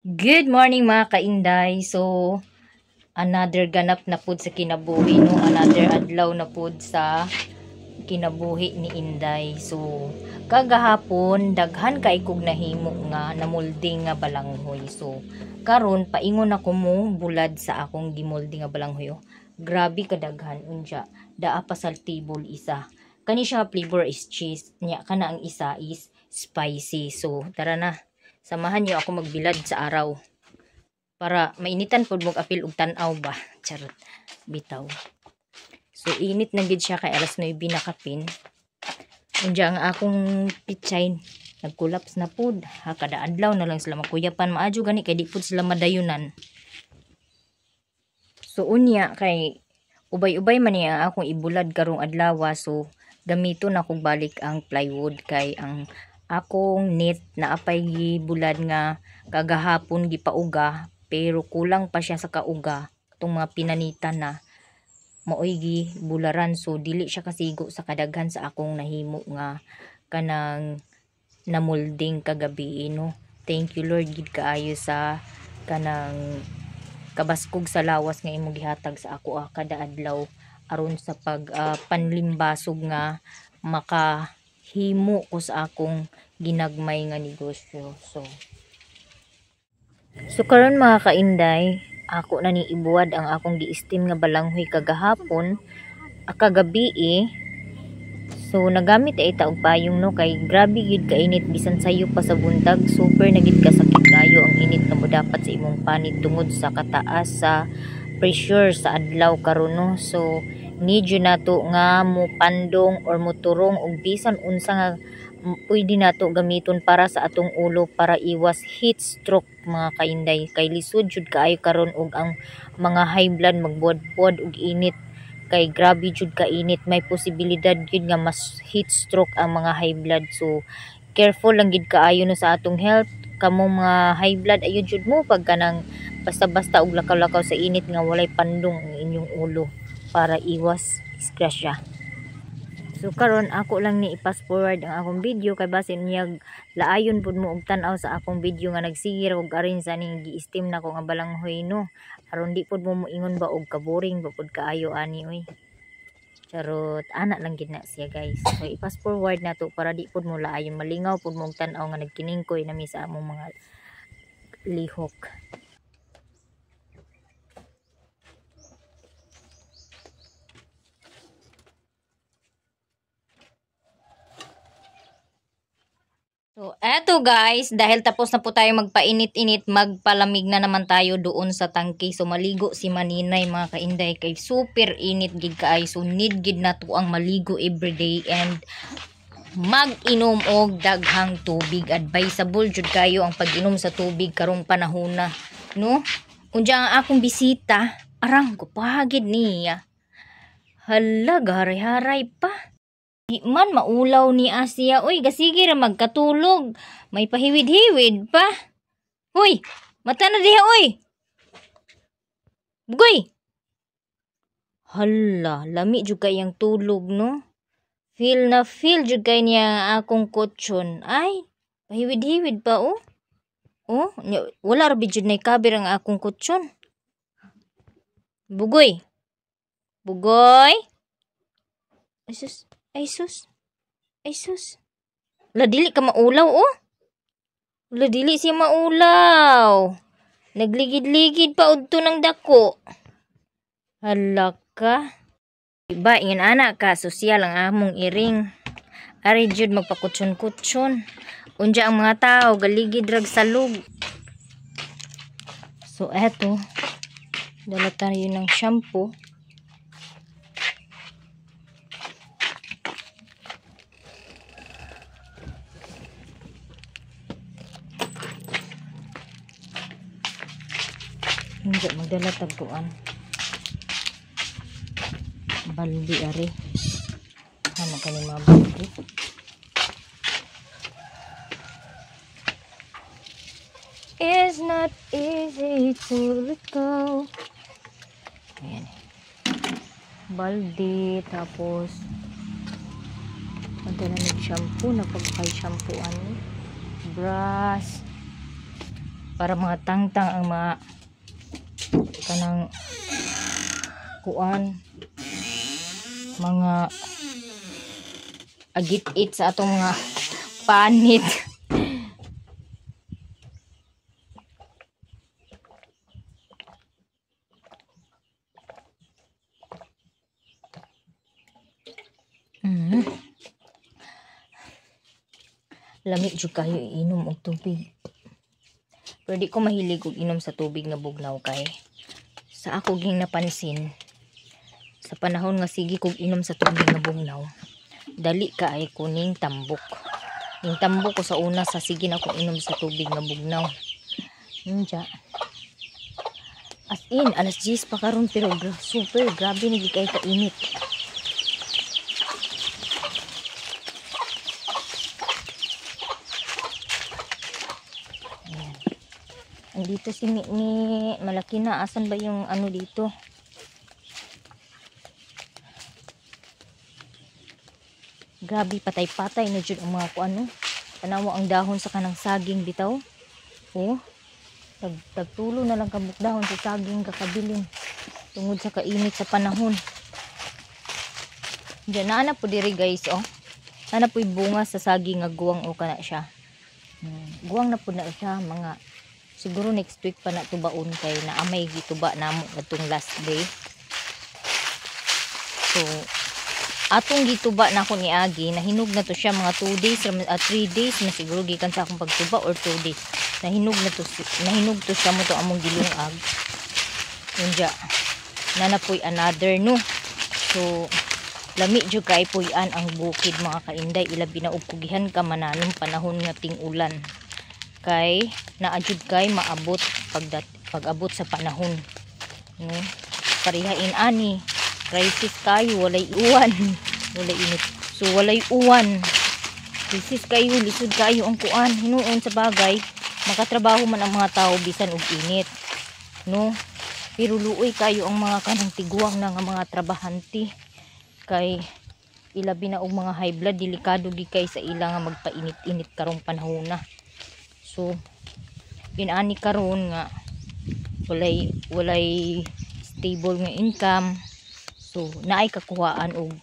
Good morning mga kainday. So, another ganap na pud sa kinabuhi no, another adlaw na pud sa kinabuhi ni Inday. So, kagahapon daghan kay kog nahimo nga namolding nga balanghoy. So, karon paingon ako mo bulad sa akong gimolding nga balanghoy. Grabe kadaghan unja. Daa pa sa table isa. Kani siya flavor is cheese, nya kana ang isa is spicy. So, tara na. Samahan niyo ako magbilad sa araw para mainitan pod mog apil og tan-aw ba. Charot. Bitaw. So init na gid siya kay alas 9 na kapin. Unja ang akong pitsay nagkulaps na pod. Ha, kada adlaw na lang sila makuyapan maadyo gani kay di pod sila madayunan. So unya kay ubay-ubay man niya akong ibulad karong adlaw, so gamito na kog balik ang plywood kay ang akong net na apay gibulad nga kagahapon gipauga pero kulang pa siya sa kauga tong mga pinanitan na maoy gibularan, so dili siya kasigo sa kadaghan sa akong nahimo nga kanang namolding kagabi no. Thank you Lord gid kaayo sa kanang kabaskog sa lawas nga imong gihatag sa ako kada adlaw aron sa pag panlimbasog nga makahimo ko sa akong ginagmay nga negosyo. So karon mga kainday, ako na ni ibuwad ang akong giistim nga balanghoy kagahapon kagabi So nagamit ay taog payong no kay grabe gid kainit bisan sayo pa sa buntag, super na gid kasakit kayo ang init na modapat sa imong panit tungod sa kataas sa pressure sa adlaw karon no. So need you nato nga mo pandong or moturong og bisan unsa nga pwede nato gamiton para sa atong ulo para iwas heat stroke mga kainday, kay lisod jud kaayo karon og ang mga high blood magbuad-buad og init kay grabe jud ka init, may posibilidad jud nga mas heat stroke ang mga high blood. So careful lang gid kaayo no sa atong health. Kamong mga high blood ayo jud mo pag kanang basta-basta og lakaw-lakaw sa init nga walay pandong ang inyong ulo para iwas disgrasya. So karon ako lang ni i-pass forward ang akong video kay basin niyag laayon pud mo og tan-aw sa akong video nga nagsigir og arin sa ning gi-steam na ko nga balanghoy no. Aron di pud mo moingon ba og kaboring ba pud kaayo ani oy. Charot, ana lang gid na siya guys. So i-pass forward na to para di pud mo laayon malingaw pud mo og tan-aw nga nagkiningkoy nami sa among mga lihok. So, eto guys, dahil tapos na po tayo magpainit-init, magpalamig na naman tayo doon sa tangke. So, maligo si Maninay mga kainday kay super init gid kaay. So, need gid na to ang maligo everyday and mag-inom og daghang tubig. Advisable jud kayo ang pag-inom sa tubig karong panahon na, no? Unja ang akong bisita, arang ko pahagid niya. Hala, garay-haray pa. Di man maulaw ni Asia. Uy, gasige ra magkatulog. May pahiwid-hiwid pa. Uy, mata na diha uy. Bugoy. Hala, lami jud kay ang tulog no. Feel jud kay niya akong kutsyon. Ay, pahiwid-hiwid pa oh. Oh, wala ra jud nay kabir ang akong kutsyon. Bugoy. Bugoy. Asus. Ay sus. Ay sus. La dili ka maulaw oh. La dili siya maulaw. Nagligid-ligid pa udto ng dako. Hala ka. Iba ingin anak ka sosyal ang among iring. Ari jud magpakutsyon-kutsyon. Unja ang mga tao galigid rag salug. So eto. Dala tayo ng shampoo. Hindi magdala tagtuan baldi ari ano kani mga baldi. It's not easy to let go. Ayan baldi tapos magdala ng shampoo na pagkay shampooan brush para mga tangtang ang mga kanang kuan, mga agit-it sa atong mga panit. Lamig jud kayo iinom og tubig. Pero di ko mahilig og inom sa tubig nga bugnaw kay sa ako ging napansin sa panahon nga sige kog inom sa tubig nga bugnaw, dali ka ay kuning tambok. Yung tambok ko sa una sa sige na kong inom sa tubig nga bugnaw. Ninja. As in, alas 10 pa karon pero super grabe nigi kay kainit. Andito si ni malaki na. Asan ba yung ano dito? Grabe, patay-patay na dyan ang mga kuano. Tanawa ang dahon sa kanang saging bitaw. Oh, tagtulo na lang kabuk dahon sa saging kakabilin. Tungod sa kainit sa panahon. Diyan na po diri guys, oh. Nana po bunga sa saging nga guwang o kana siya. Guwang na po na siya mga siguro next week pa na tubaon kay naamay gituba namo atong last day. So atong gituba na ako ni Agi, nahinog na to siya mga 2 days, 3 days na siguro gikan sa akong pagtuba or 2 days. Nahinog to siya mo to among gilungag. Unja nanapoy another no. So lami jud kay puy-an ang bukid mga kainday, ilabi na og kugihan ka mananong panahon nga ting-ulan. Kay naadjud kay maabot pag-abot sa panahon. No? Parihain ani crisis kayo, walay uwan. Walay init. So walay uwan. Crisis kayo, lisod kayo ang kuan. Hinuon sa bagay, makatrabaho man ang mga tao bisan og init. No? Pero luoy kayo ang mga kanang tiguang na nga mga trabahante. Kay ilabi na og mga high blood, delikado gi kay sa ila nga magpainit-init karong panahon na. So inani karon nga walay stable nga income. So naay kakuhaan og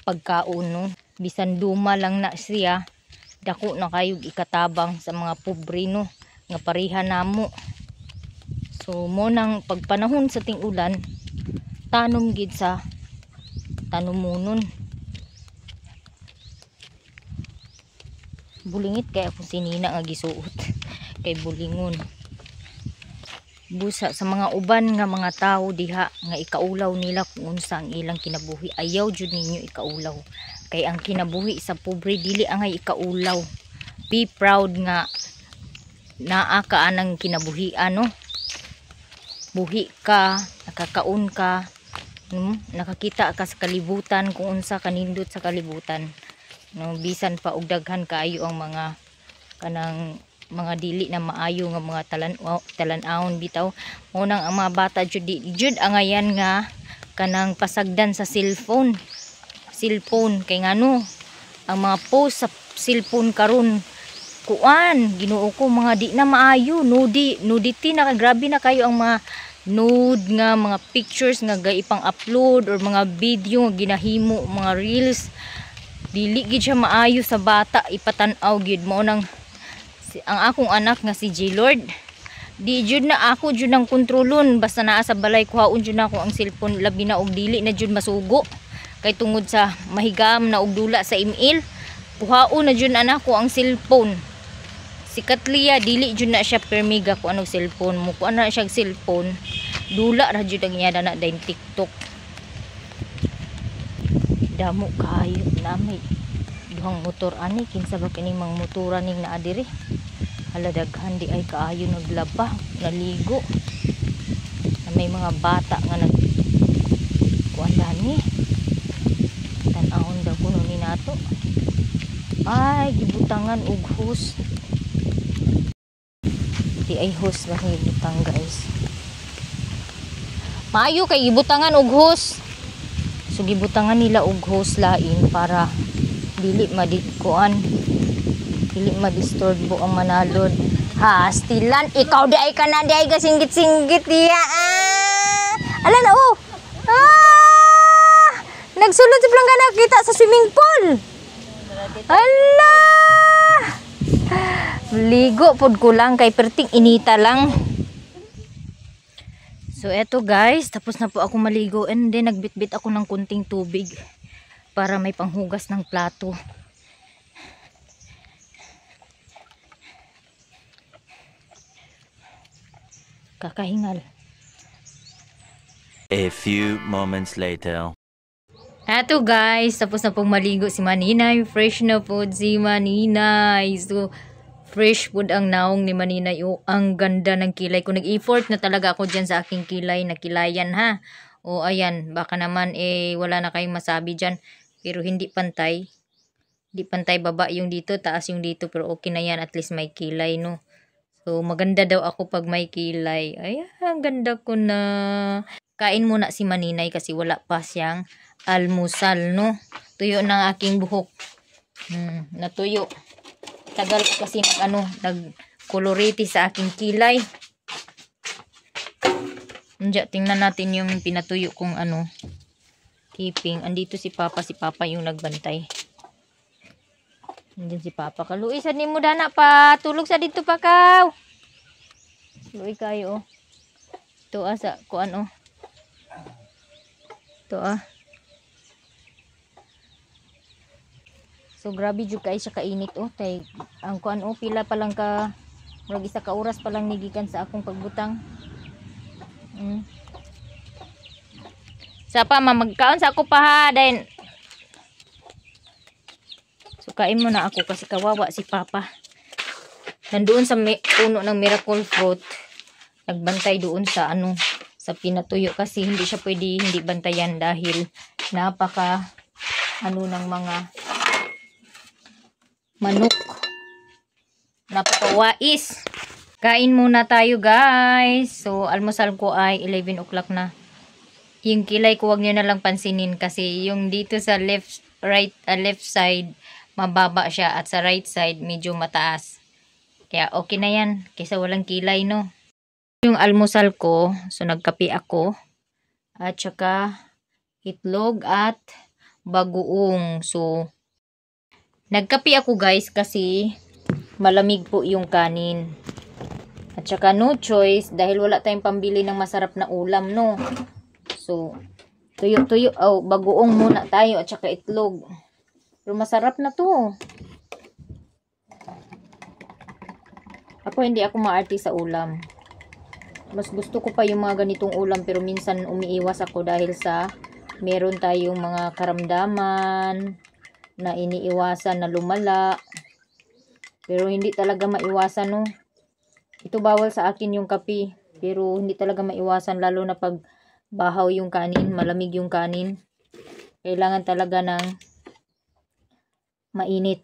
pagkaon no. Bisan duma lang na siya, dako na kayog ikatabang sa mga pobre no nga pareha namo. So mo nang pagpanahon sa ting-ulan, tanom gid sa tanumunon. Bulingit kay ako sinina nga gisuot kay bulingon. Busa sa mga uban nga mga tao diha nga ikaulaw nila kung unsa ang ilang kinabuhi, ayaw jud ninyo ikaulaw. Kay ang kinabuhi sa pobre dili angay ikaulaw. Be proud nga naa ka anang kinabuhian no. Buhi ka, nakakaon ka, nakakita ka sa kalibutan kung unsa kanindot sa kalibutan. No, bisan pa og daghan kaayo ang mga kanang mga dili na maayo nga mga talan-awon bitaw. Unang ang mga bata jud angayan nga kanang pasagdan sa cellphone kay ngano ang mga post sa cellphone karon kuan Ginoo ko mga di na maayo, nudity na grabe na kayo ang mga nude nga mga pictures nga gaipang upload or mga video nga ginahimo mga reels. Dili gid siya maayo sa bata ipatan-aw gid mo nang ang akong anak nga si J Lord. Di jud na ako jud nang kontrolon basta naa sa balay kuhaon jud na ako ang cellphone labi na og dili na jud masugo kay tungod sa mahigam na og dula sa email. Kuhaon na jud anak ko ang cellphone. Si Katlia dili jud na siya permiga ko anong cellphone mo. Kuan na siya cellphone. Dula ra jud ang iya na dayon TikTok. Damo kayo nami duhang motor ani kinsa ba kining mga motora ning naa diri. Hala daghan di ay kaayo naglaba, naligo. Na may mga bata nga nag kuan dani. Tan-awon daw kuno ni nato. Ay gibutangan og hose. Di ay hose ba gibutang guys. Maayo kay gibutangan og hose. So gibutangan nila og hose lain para dili madikuan, dili madisturbo ang manalod. Hastilan, ikaw di ay ka na di ay kasinggit-singgit diya. Ala na, oh. Nagsulod sa lang ka nakita sa swimming pool. Ala. Ligo pod ko lang kay perting inita lang. So eto guys, tapos na po ako maligo and then nagbitbit ako ng kunting tubig para may panghugas ng plato. Kakahingal. A few moments later. Eto guys, tapos na pong maligo si Maninay. Fresh na po si Maninay. So, fresh food ang naong ni Maninay. Oh, ang ganda ng kilay ko. Nag-effort na talaga ako dyan sa aking kilay. Nakilayan ha. O ayan, baka naman wala na kayong masabi dyan. Pero hindi pantay. Hindi pantay baba yung dito, taas yung dito. Pero okay na yan, at least may kilay no. So, maganda daw ako pag may kilay. Ay, ang ganda ko na. Kain muna si Maninay kasi wala pa siyang almusal, no? Tuyo ng aking buhok. Natuyo. Tagal ko kasi nag-coloriti sa aking kilay. Tingnan natin yung pinatuyo kong keeping. Andito si Papa. Si Papa yung nagbantay. Andun si Papa. Kaluoy sa ni mo dana pa. Tulog sa dito pa kaw. Luoy kayo. Ito asa kuan oh. Ito So grabe jud kay siya kainit oh. Tay ang kuan oh pila pa lang ka murag isa ka oras pa lang nigikan sa akong pagbutang. Sa pa magkaon sa ako pa ha then. So kain mo na ako kasi kawawa si Papa. Nandoon sa puno ng miracle fruit. Nagbantay doon sa sa pinatuyo kasi hindi siya pwede hindi bantayan dahil napaka ng mga manok. Napakawais. Kain muna tayo guys. So almusal ko ay 11 o'clock na. Yung kilay ko wag niyo na lang pansinin kasi yung dito sa left side mababa siya at sa right side medyo mataas. Kaya okay na yan kaysa walang kilay no. Yung almusal ko, so nagkape ako at saka itlog at bagoong. So nagkape ako guys kasi malamig po yung kanin. At saka no choice dahil wala tayong pambili ng masarap na ulam no. So tuyo-tuyo bagoong muna tayo at saka itlog. Pero masarap na to. Ako hindi ako maarte sa ulam. Mas gusto ko pa yung mga ganitong ulam pero minsan umiiwas ako dahil sa meron tayong mga karamdaman na iniiwasan na lumala. Pero hindi talaga maiwasan no. Ito bawal sa akin yung kape pero hindi talaga maiwasan lalo na pag bahaw yung kanin, malamig yung kanin. Kailangan talaga ng mainit.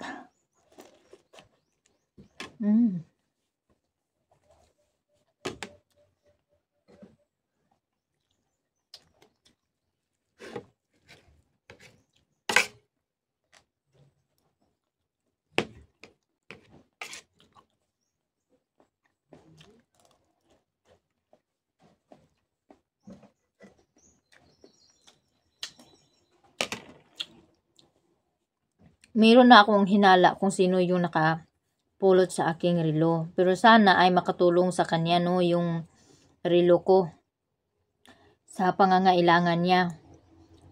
Meron na akong hinala kung sino yung nakapulot sa aking relo. Pero sana ay makatulong sa kanya no yung relo ko sa pangangailangan niya.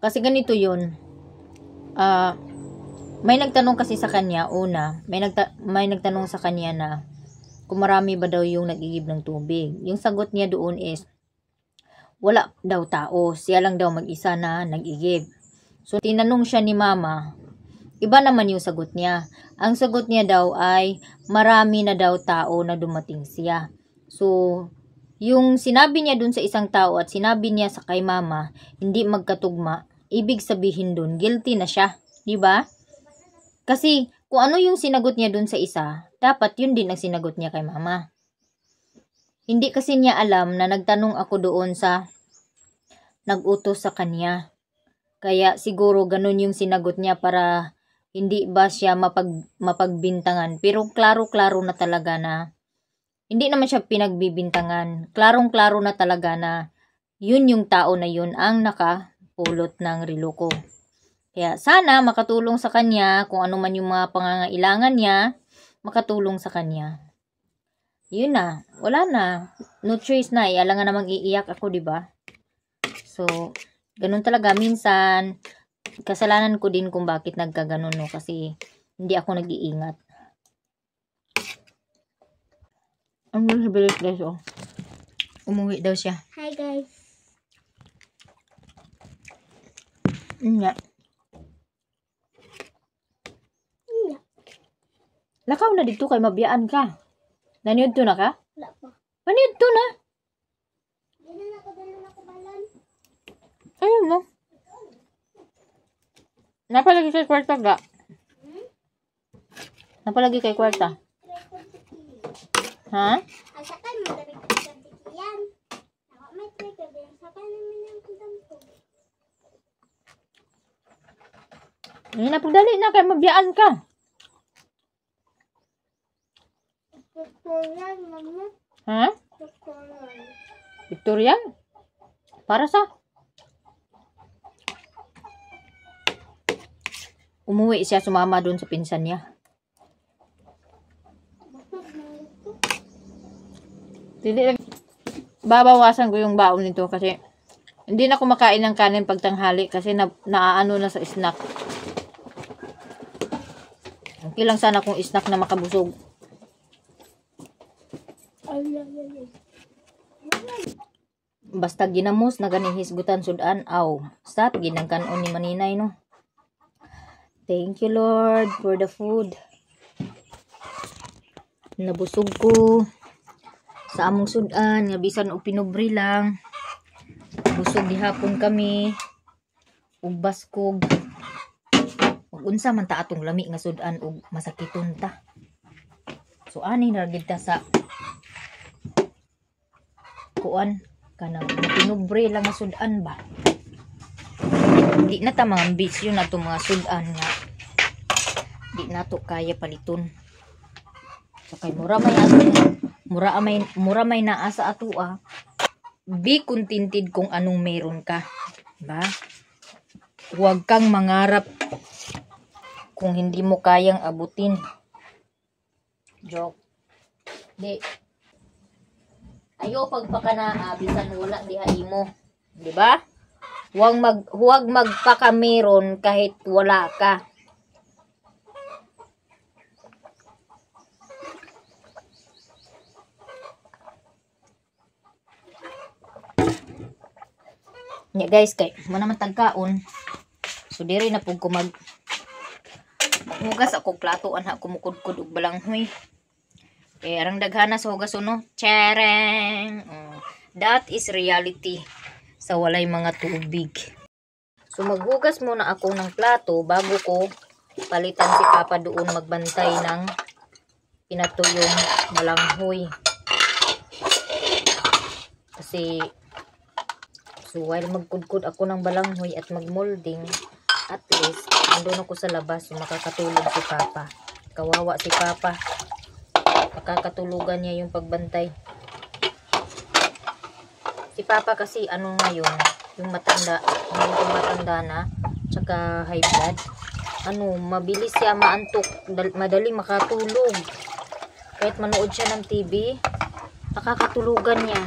Kasi ganito yun. May nagtanong kasi sa kanya una. May nagtanong sa kanya na kung marami ba daw yung nag-igib ng tubig. Yung sagot niya doon is wala daw tao. Siya lang daw mag-isa na nag-igib. So tinanong siya ni Mama. Iba naman yung sagot niya. Ang sagot niya daw ay marami na daw tao na dumating siya. So, yung sinabi niya dun sa isang tao at sinabi niya sa kay Mama, hindi magkatugma, ibig sabihin dun, guilty na siya. Diba? Kasi, kung ano yung sinagot niya dun sa isa, dapat yun din ang sinagot niya kay Mama. Hindi kasi niya alam na nagtanong ako doon sa nag-utos sa kanya. Kaya siguro ganun yung sinagot niya para hindi ba siya mapagbintangan. Pero klaro-klaro na talaga na hindi naman siya pinagbibintangan. Klarong-klaro na talaga na yun yung tao na yun ang nakapulot ng relo ko. Kaya sana makatulong sa kanya kung ano man yung mga pangangailangan niya, makatulong sa kanya. Yun na, wala na. No choice na, alangan namang iiyak ako, 'di ba? So, ganun talaga minsan kasalanan ko din kung bakit nagkaganon, no, kasi hindi ako nag-iingat. Ang bilis guys, oh. Umuwi daw siya. Hi guys. Nga. Lakaw na dito kay mabiyaan ka. Naniud to na ka? Wala pa. Naniud to na? Dala na ko balon. Ayun mo. Napalagi kay kwarta ga? Napalagi kay kwarta? Ha? Asa kan mo dari yan. Ako may try ka din. Sa namin ang kudampo. Hindi na pagdali na kay mabiyaan ka. Tukulan, mama. Ha? Tukulan. Victorian? Para sa? Umuwi siya, sumama doon sa pinsan niya. Hindi, babawasan ko yung baon nito kasi hindi na kumakain ng kanin pag tanghali kasi naaano na sa snack. Okay lang sana kung snack na makabusog. Basta ginamos na ganihisgutan sudan aw. Stop ginangkanon ni maninay, no. Thank you Lord for the food. Nabusog ko sa among sudan nga bisan og pinubri lang. Busog gihapon kami. Ug baskog. Ug unsa man ta atong lami nga sudan ug masakiton ta. So ani na gid ta sa kuan kanang pinubre lang nga sudan ba. Di na ta mga ambisyon na itong mga sudan nga di na to kaya paliton. So kay mura may naa sa ato be contented kung anong meron ka, ba? Huwag kang mangarap kung hindi mo kayang abutin. Joke. Di. Ayo pagpakana bisan wala diha imo, di ba? Huwag magpakameron kahit wala ka. Nya guys, kay mo naman tagkaon. So diri na pug ko hugas ako plato anha kumukudkud og balanghoy. Arang daghana sa hugas no. Chareng. That is reality sa walay mga tubig. So maghugas muna ako ng plato bago ko palitan si Papa doon magbantay ng pinatuyong balanghoy. Kasi so while magkudkod ako ng balanghoy at magmolding, at least andun ako sa labas so makakatulog si Papa. Kawawa si Papa. Makakatulugan niya yung pagbantay. Si Papa kasi ano ngayon, yung matanda na, tsaka high blood. Mabilis siya maantok, madali makatulog. Kahit manood siya ng TV, nakakatulugan niya.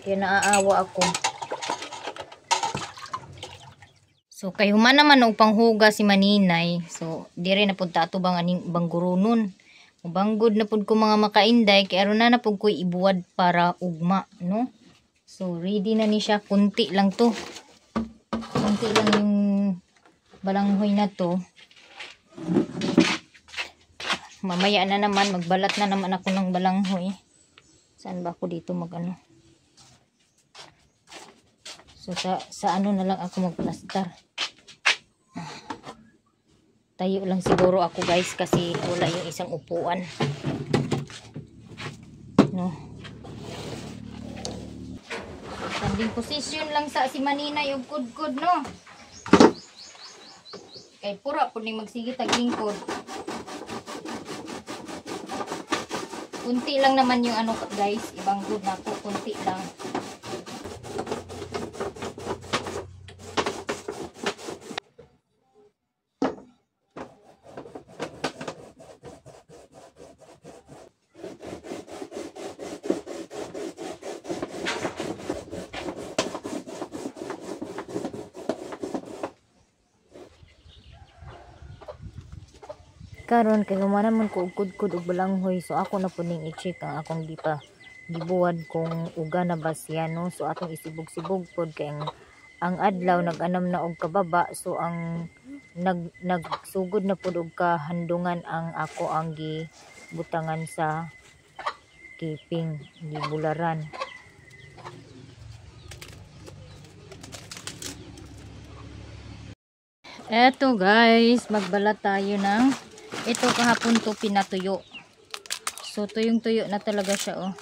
Kaya naaawa ako. So kayo man naman upang huga si maninay. So dire na pud ta ato bang aning banggurunon. Banggod na pud ko mga makainday kay aron na pud ko ibuwad para ugma, no? So ready na ni siya, kunti lang to. Kunti lang yung balanghoy na to. Mamaya na naman magbalat na naman ako ng balanghoy. Saan ba ako dito magano? So sa ano na lang ako magplastar. Tayo lang siguro ako guys kasi wala yung isang upuan. No. Standing position lang sa si maninay yung kudkod, no. Kay pura po ni magsigit ang lingkod. Kunti lang naman yung ano guys, ibang good na po, kunti lang. Karon kay humana man ko kud-kud og balanghoy, so ako na puning i-check ang akong gibuwad kung uga na ba siya, no. So atong isibog-sibog pod kay ang adlaw nag-anam na og kababa, so ang nagsugod na pod og kahandungan ang ako ang gibutangan sa keeping, gibularan. Eto guys, magbalat tayo ng ito kahapon to pinatuyo. So tuyong-tuyo na talaga siya, oh.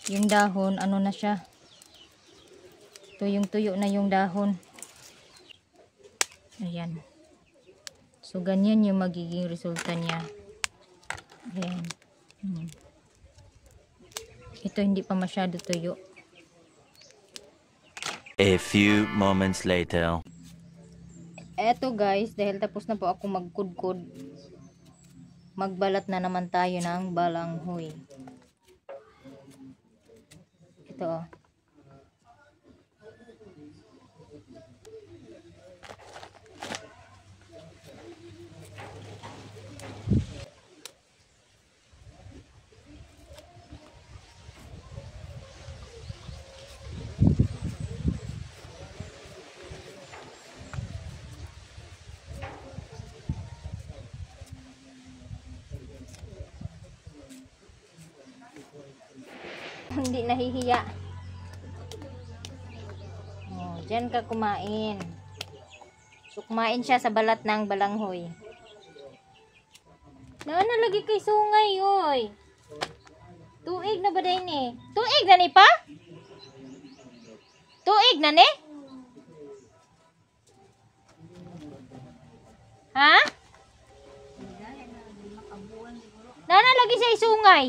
Yung dahon, ano na siya? Tuyong-tuyo na yung dahon. Ayan. So ganyan yung magiging resulta niya. Ayan. Ito hindi pa masyado tuyo. A few moments later. Eto guys, dahil tapos na po ako magkudkod, magbalat na naman tayo ng balanghoy. Ito, oh. Hindi nahihiya. Oh, diyan ka kumain. So, kumain siya sa balat ng balanghoy. Lagi kay sungay, oy. Tuig na ba din eh? Tuig na ni pa? Tuig na ni? Ha? Lagi siya sungay.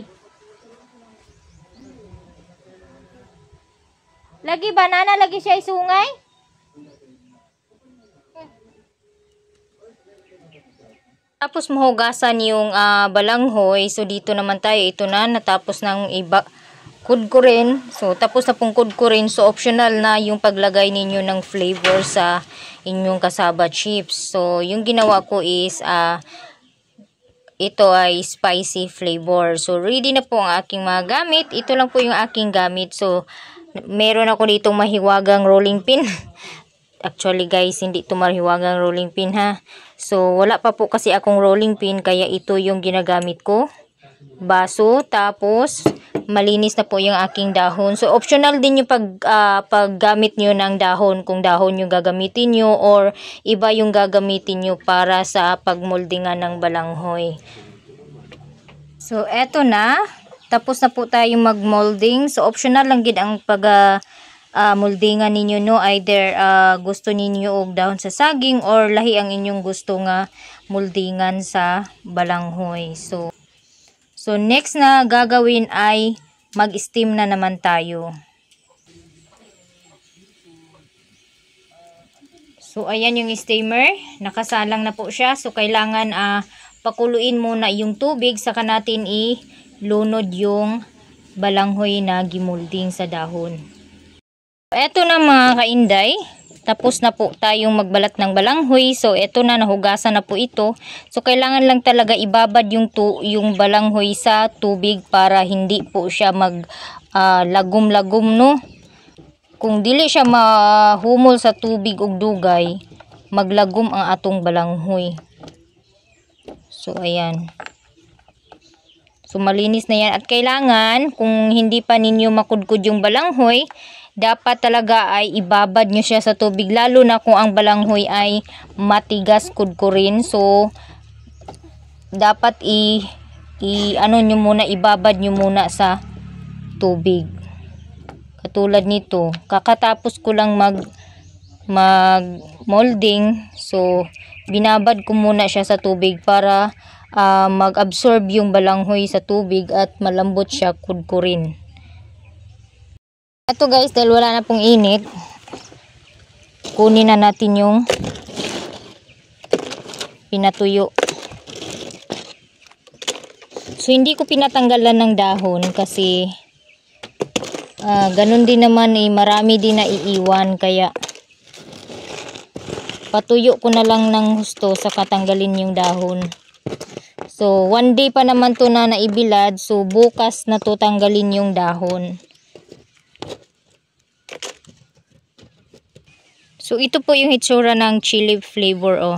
Lagi banana, lagi siya isungay. Tapos mahugasan yung balanghoy. So dito naman tayo, ito na natapos ng iba kudkurin. So tapos na pong kudkurin. So optional na yung paglagay ninyo ng flavor sa inyong kasaba chips. So yung ginawa ko is ito ay spicy flavor. So ready na po ang aking mga gamit. Ito lang po yung aking gamit. So meron ako ditong mahiwagang rolling pin. Actually guys, hindi ito mahiwagang rolling pin ha. So wala pa po kasi akong rolling pin, kaya ito yung ginagamit ko. Baso, tapos malinis na po yung aking dahon. So optional din yung paggamit nyo ng dahon, kung dahon yung gagamitin nyo or iba yung gagamitin nyo para sa pagmoldingan ng balanghoy. So eto na. Tapos na po tayong mag-molding. So, optional lang gid ang pag-moldingan ninyo, no? Either gusto ninyo og dahon sa saging or lahi ang inyong gusto nga moldingan sa balanghoy. So next na gagawin ay mag-steam na naman tayo. So, ayan yung steamer. Nakasalang na po siya. So, kailangan pakuluin muna yung tubig, saka natin lunod yung balanghoy na gimolding sa dahon. Eto na mga kainday, tapos na po tayong magbalat ng balanghoy. So eto na, nahugasan na po ito. So kailangan lang talaga ibabad yung balanghoy sa tubig para hindi po siya lagom-lagom, no? Kung dili siya mahumol sa tubig ug dugay, maglagom ang atong balanghoy. So ayan. So, malinis na yan. At kailangan, kung hindi pa ninyo makudkud yung balanghoy, dapat talaga ay ibabad nyo siya sa tubig. Lalo na kung ang balanghoy ay matigas kudkurin. So, dapat ibabad nyo muna sa tubig. Katulad nito. Kakatapos ko lang mag-molding. So, binabad ko muna siya sa tubig para mag-absorb yung balanghoy sa tubig at malambot siya kudkurin. Ito guys, dahil wala na pong init, kunin na natin yung pinatuyo. So hindi ko pinatanggalan ng dahon kasi ganun din naman marami din na iiwan, kaya patuyo ko na lang ng husto sa katanggalin yung dahon. So 1 day pa naman to na naibilad, so bukas na to tanggalin yung dahon. So ito po yung hitsura ng chili flavor, oh.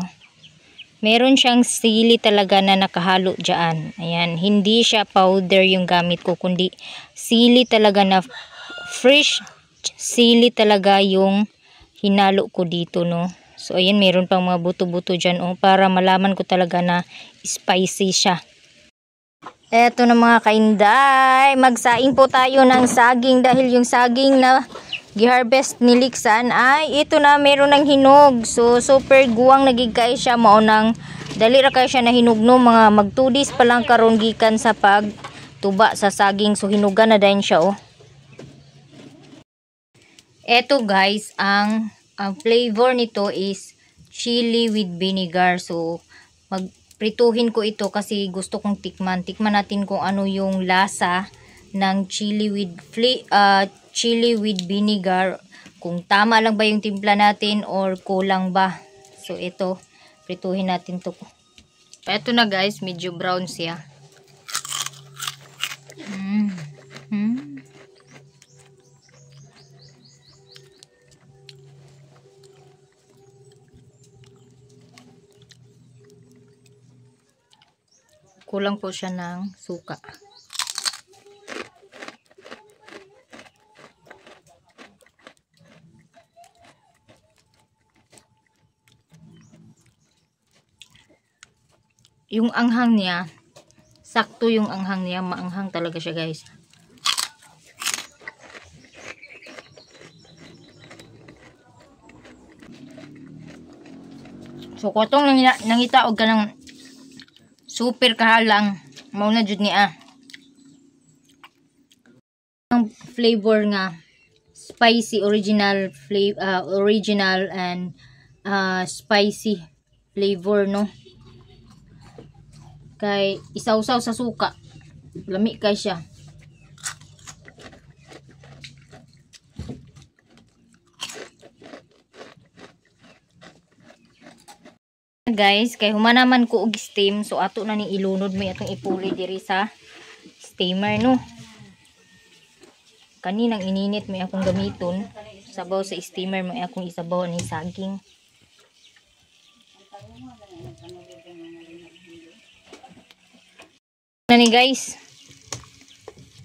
Meron siyang sili talaga na nakahalo dyan. Ayan, hindi siya powder yung gamit ko, kundi sili talaga na fresh sili talaga yung hinalo ko dito, no. So ayan, meron pang mga buto-buto dyan, oh, para malaman ko talaga na spicy siya. Eto na mga kainday, magsaing po tayo ng saging dahil yung saging na giharvest ni Liksan ay ito na, meron ng hinog. So super guwang nagigkay siya, maunang dali ra kay siya na hinugno, mga mag 2 days pa lang karon gikan sa pagtuba sa saging. So hinugan na din siya, oh. Eto guys, ang flavor nito is chili with vinegar. So magprituhin ko ito kasi gusto kong tikman natin kung ano yung lasa ng chili with vinegar, kung tama lang ba yung timpla natin or kulang ba. So ito, prituhin natin to. Ito na guys, medyo brown siya. Kulang po siya ng suka. Yung anghang niya, sakto yung anghang niya, maanghang talaga siya guys. So kung nangita og kanang super kahalang, mauna jud niya. Ang flavor nga spicy, original and spicy flavor, no. Kay isaw-saw sa suka, lami kay siya. Guys, kay humanaman ko og steam, so ato na ni ilunod, may atong ipuli diri sa steamer, no. Kaninang ininit may akong gamiton, sabaw sa steamer may akong isabaw ni saging. Na ni guys,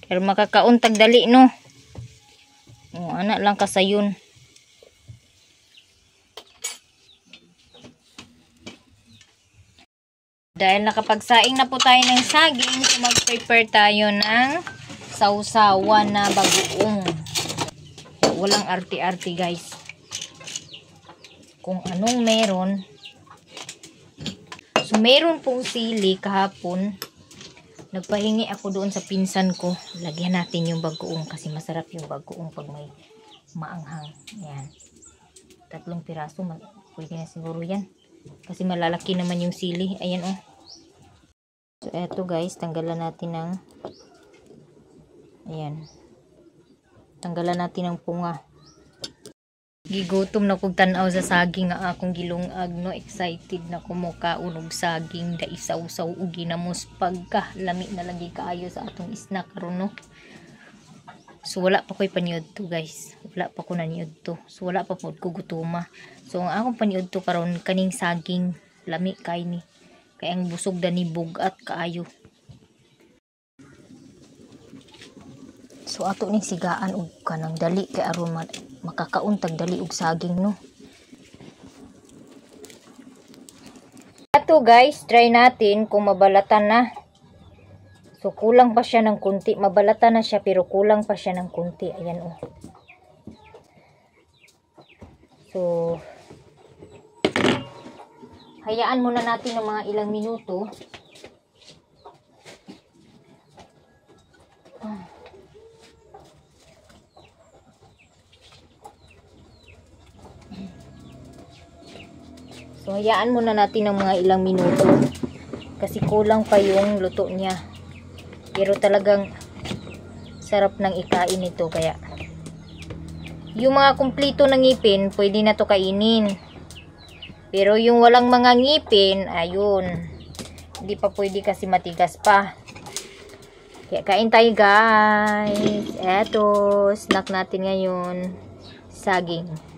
pero makakauntag dali, no. Anak lang kasayon. Dahil nakapagsaing na po tayo ng saging, so mag-prepare tayo ng sausawan na bagoong. Walang arti-arti guys, kung anong meron. So meron pong sili kahapon, nagpahingi ako doon sa pinsan ko, lagyan natin yung bagoong kasi masarap yung bagoong pag may maanghang. Ayan, 3 piraso, pwede na siguro yan kasi malalaki naman yung sili. Ayan, oh. So eto guys, tanggalan natin ng ayan, tanggalan natin ng punga. Gigutom na kog tan-aw sa saging nga akong gilungag, no. Excited na ko mo kaunog saging da isaw-saw ug ginamos pagka lami na lagi kaayo sa atong snack karon, no. So wala pa ko'y paniud to guys, wala pa ko naniud to, so wala pa pod ko gutuma. So ang akong paniud to karon kaning saging, lami kay ni, kay ang busog da ni bugat kaayo. So ato ning sigaan og kanang dali kay aron makakauntag dali og saging, no. Ato guys, try natin kung mabalatan na. So kulang pa siya ng kunti, mabalatan na siya pero kulang pa siya ng kunti. Ayan, oh. So hayaan muna natin ng mga ilang minuto So, hayaan muna natin ng mga ilang minuto. Kasi kulang pa yung luto niya. Pero talagang sarap ng ikain ito. Kaya, yung mga kumplito ng ngipin, pwede na to kainin. Pero yung walang mga ngipin, ayun. Hindi pa pwede kasi matigas pa. Kaya kain tayo guys. Eto, snack natin ngayon. Saging.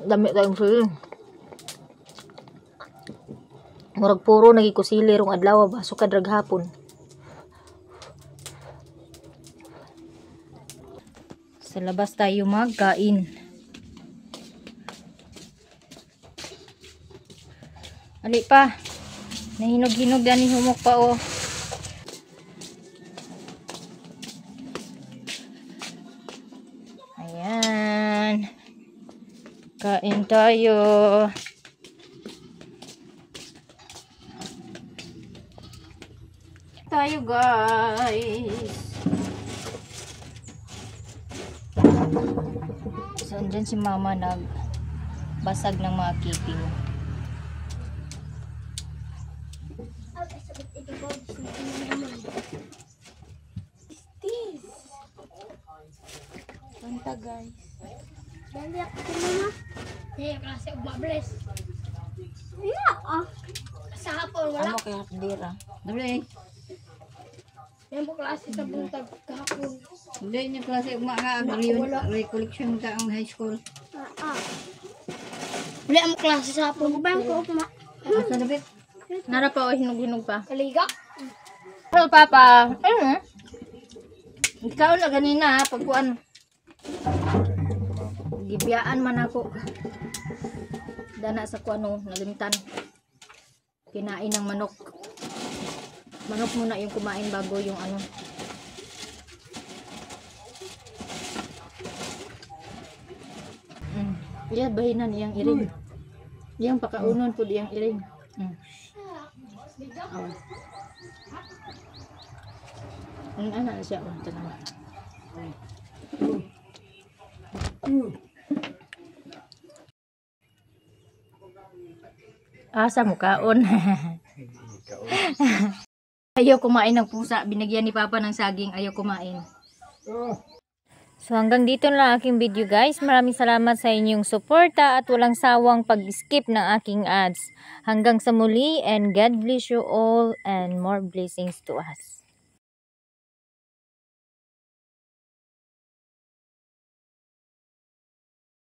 Dami tayong sili. Murag puro nagikusili rong adlaw baso ka drag hapon. Sa labas tayo magkain. Ali pa. Nahinog-hinog dani humok pa oh. Ayan. Kain tayo. Tayo guys. So andyan si mama nagbasag ng mga keeping. Kanta guys. Dali ako sa mama. Hey, klase ugma bless. Iya, Sa hapon wala. Amo kay hapdira. Dali, Yan po klase sa buntag kahapon. hindi niya klase ugma nga recollection ka ang high school. Wala ang klase sa hapon. Bang ko ugma. Asa na bit? Nara pa o hinog-hinog pa. Kaliga. Hello papa. Ikaw na ganina ha, pagkuan. Gibiyaan man ako. Dana sa kuano, nalimtan. Kinain ng manok. Manok muna yung kumain bago yung ano. Iya, bahinan iyang iring. Iyang pakaunon po iyang iring. Ang ana na siya. Tanawa. Asa mo kaon? Ayaw kumain ng pusa. Binigyan ni Papa ng saging. Ayaw kumain. So hanggang dito na aking video guys. Maraming salamat sa inyong suporta at walang sawang pag-skip ng aking ads. Hanggang sa muli and God bless you all and more blessings to us.